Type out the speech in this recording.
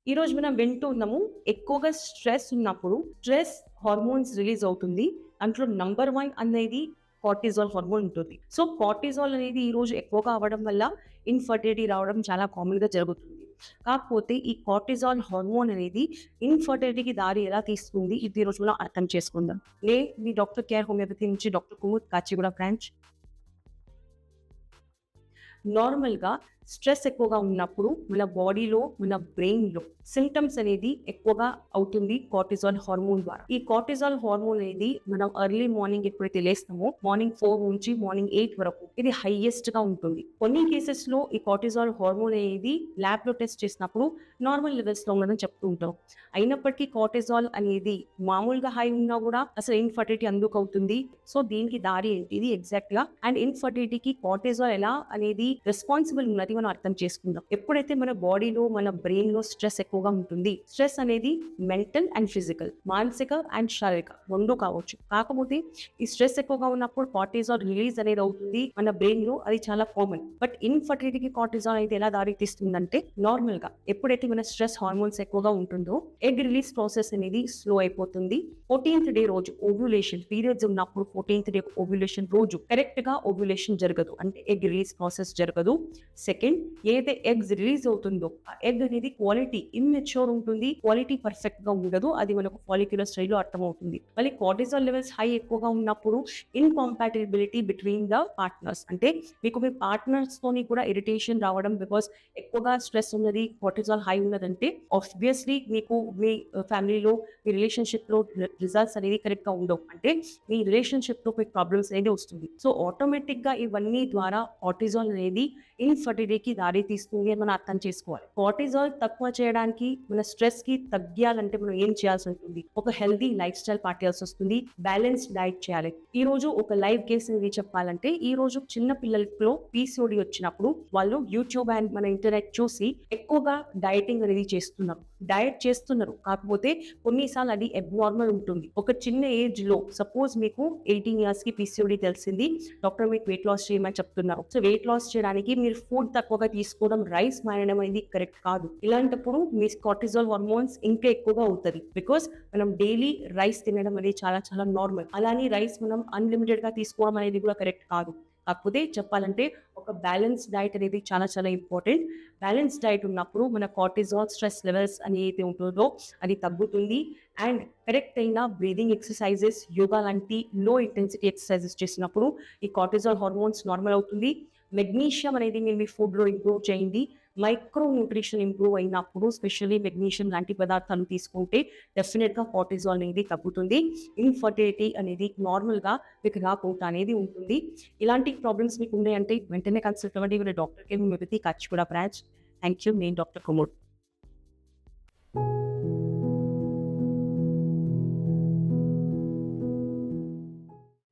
ఈరోజు మనం వింటూ ఉన్నాము, ఎక్కువగా స్ట్రెస్ ఉన్నప్పుడు స్ట్రెస్ హార్మోన్స్ రిలీజ్ అవుతుంది. దాంట్లో నంబర్ 1 అనేది కార్టిజాల్ హార్మోన్ ఉంటుంది. సో, కార్టిజాల్ అనేది ఈరోజు ఎక్కువగా అవ్వడం వల్ల ఇన్‌ఫర్టిలిటీ రావడం చాలా కామన్‌గా జరుగుతుంది. కాకపోతే ఈ కార్టిజాల్ హార్మోన్ అనేది ఇన్‌ఫర్టిలిటీకి దారి ఎలా తీస్తుంది, ఇది ఈరోజు మనం అర్థం చేసుకుందాం. మీ డాక్టర్ కేర్ హోమియోపతి నుంచి డాక్టర్ కుముద్ కాచిగూడ బ్రాంచ్. నార్మల్‌గా స్ట్రెస్ ఎక్కువగా ఉన్నప్పుడు మన బాడీలో, మన బ్రెయిన్‌లో సింప్టమ్స్ అనేది ఎక్కువగా అవుతుంది కార్టిజాల్ హార్మోన్ ద్వారా. ఈ కార్టిజాల్ హార్మోన్ అనేది మనం ఎర్లీ మార్నింగ్ ఎప్పుడైతే లేస్తామో మార్నింగ్ 4 నుంచి మార్నింగ్ 8 వరకు ఇది హైయెస్ట్‌గా ఉంటుంది. కొన్ని కేసెస్‌లో ఈ కార్టిజాల్ హార్మోన్ అనేది ల్యాబ్‌లో టెస్ట్ చేసినప్పుడు నార్మల్ లెవెల్స్‌లో ఉందని చెప్తూ ఉంటాం. అయినప్పటికీ కార్టిజాల్ అనేది మామూలుగా హై ఉన్నా కూడా అసలు ఇన్‌ఫర్టిలిటీ ఎందుకు అవుతుంది? సో, దీనికి దారి ఏంటి? ఇది ఎగ్జాక్ట్‌గా అండ్ ఇన్‌ఫర్టిలిటీకి కార్టిజాల్ ఎలా అనేది రెస్పాన్సిబుల్ ఉన్నది మనం అర్థం చేసుకుందాం. ఎప్పుడైతే మన బాడీలో, మన బ్రెయిన్‌లో స్ట్రెస్ ఎక్కువగా ఉంటుంది. స్ట్రెస్ అనేది మెంటల్ అండ్ ఫిజికల్, మానసిక అండ్ శారీరక 2 కావచ్చు. కాకపోతే ఈ స్ట్రెస్ ఎక్కువగా ఉన్నప్పుడు కార్టిజాల్ రిలీజ్ అనేది అవుతుంది మన బ్రెయిన్‌లో. అది చాలా కామన్. బట్ ఇన్‌ఫర్టిలిటీకి కార్టిజాల్ అయితే ఎలా దారి తీస్తుందంటే నార్మల్‌గా ఎప్పుడైతే మన స్ట్రెస్ హార్మోన్స్ ఎక్కువగా ఉంటుందో ఎగ్ రిలీజ్ ప్రాసెస్ అనేది స్లో అయిపోతుంది. 14th డే రోజు ఓవ్యులేషన్ పీరియడ్స్ ఉన్నప్పుడు 14th డే ఓవ్యులేషన్ రోజు కరెక్ట్‌గా ఓవ్యులేషన్ జరగదు. అంటే ఎగ్ రిలీజ్ ప్రాసెస్ జరగదు. సెకండ్, ఏదైతే ఎగ్స్ రిలీజ్ అవుతుందో ఆ ఎగ్ అనేది క్వాలిటీ ఇమ్మెచ్యూర్ ఉంటుంది. క్వాలిటీ పర్ఫెక్ట్ గా ఉండదు. అది మనకు ఫాలిక్యులర్ స్టైల్లో అర్థమవుతుంది. మళ్ళీ కార్టిజాల్ లెవెల్స్ హై ఎక్కువగా ఉన్నప్పుడు ఇన్‌కాంపాటిబిలిటీ బిట్వీన్ ద పార్ట్నర్స్, అంటే మీకు మీ పార్ట్నర్స్ తోని కూడా ఇరిటేషన్ రావడం, బికాస్ ఎక్కువగా స్ట్రెస్ ఉన్నది, కార్టిజాల్ హై ఉన్నదంటే ఆబ్వియస్లీ మీకు మీ ఫ్యామిలీలో మీ రిలేషన్షిప్ లో రిజల్ట్స్ అనేది కరెక్ట్ గా ఉండవు. అంటే మీ రిలేషన్షిప్ లో మీకు ప్రాబ్లమ్స్ అనేది వస్తుంది. సో, ఆటోమేటిక్ గా ఇవన్నీ ద్వారా కార్టిజాల్ అనేది ఇన్‌ఫర్టిలిటీకి దారి తీస్తుంది అని మనం అర్థం చేసుకోవాలి. కార్టిజాల్ తక్కువ చేయడానికి, మన స్ట్రెస్ కి తగ్గాలంటే మనం ఏం చేయాల్సి ఉంటుంది? ఒక హెల్తీ లైఫ్ స్టైల్ పాటించాల్సి వస్తుంది. బ్యాలెన్స్డ్ డైట్ చేయాలి. ఈ రోజు ఒక లైవ్ కేస్ అనేది చెప్పాలంటే, ఈ రోజు చిన్న పిల్లల్లో పీసీఓడి వచ్చినప్పుడు వాళ్ళు యూట్యూబ్ అండ్ మన ఇంటర్నెట్ చూసి ఎక్కువగా డైటింగ్ అనేది చేస్తున్నారు. డైట్ చేస్తున్నారు. కాకపోతే కొన్నిసార్లు అది అబ్నార్మల్ ఉంటుంది. ఒక చిన్న ఏజ్ లో సపోజ్ మీకు 18 ఇయర్స్ కి పీసీఓడి తెలిసింది. డాక్టర్ మీకు వెయిట్ లాస్ చేయమని చెప్తున్నారు. సో, వెయిట్ లాస్ చేయడానికి మీరు ఫుడ్ తక్కువగా తీసుకోవడం, రైస్ మానేయడం అనేది కరెక్ట్ కాదు. ఇలాంటప్పుడు మీ కార్టిజాల్ హార్మోన్స్ ఇంకా ఎక్కువగా అవుతది. బికాస్ మనం డైలీ రైస్ తినడం అనేది చాలా చాలా నార్మల్. అలానే రైస్ మనం అన్‌లిమిటెడ్ గా తీసుకోవడం అనేది కూడా కరెక్ట్ కాదు. కాకపోతే చెప్పాలంటే ఒక బ్యాలెన్స్ డైట్ అనేది చాలా చాలా ఇంపార్టెంట్. బ్యాలెన్స్ డైట్ ఉన్నప్పుడు మన కార్టిజాల్ స్ట్రెస్ లెవెల్స్ అని ఏదైతే ఉంటుందో అది తగ్గుతుంది. అండ్ కరెక్ట్ అయిన బ్రీదింగ్ ఎక్సర్సైజెస్, యోగా లాంటి లో ఇంటెన్సిటీ ఎక్సర్సైజెస్ చేసినప్పుడు ఈ కార్టిజాల్ హార్మోన్స్ నార్మల్ అవుతుంది. మెగ్నీషియం అనేది మీరు మీ ఫుడ్‌లో ఇంప్రూవ్ చేయండి. మైక్రో న్యూట్రిషన్ ఇంప్రూవ్ అయినప్పుడు స్పెషల్లీ మెగ్నీషియం లాంటి పదార్థాలు తీసుకుంటే డెఫినిట్‌గా కార్టిజాల్ అనేది తగ్గుతుంది. ఇన్‌ఫర్టిలిటీ అనేది నార్మల్‌గా మీకు రాకుండా అనేది ఉంటుంది. ఇలాంటి ప్రాబ్లమ్స్ మీకు ఉన్నాయంటే వెంటనే కన్సల్ట్ అవ్వండి. మీరు doctor care homeopathy Kacheguda branch. Thank you. నేను డాక్టర్ కుముద్.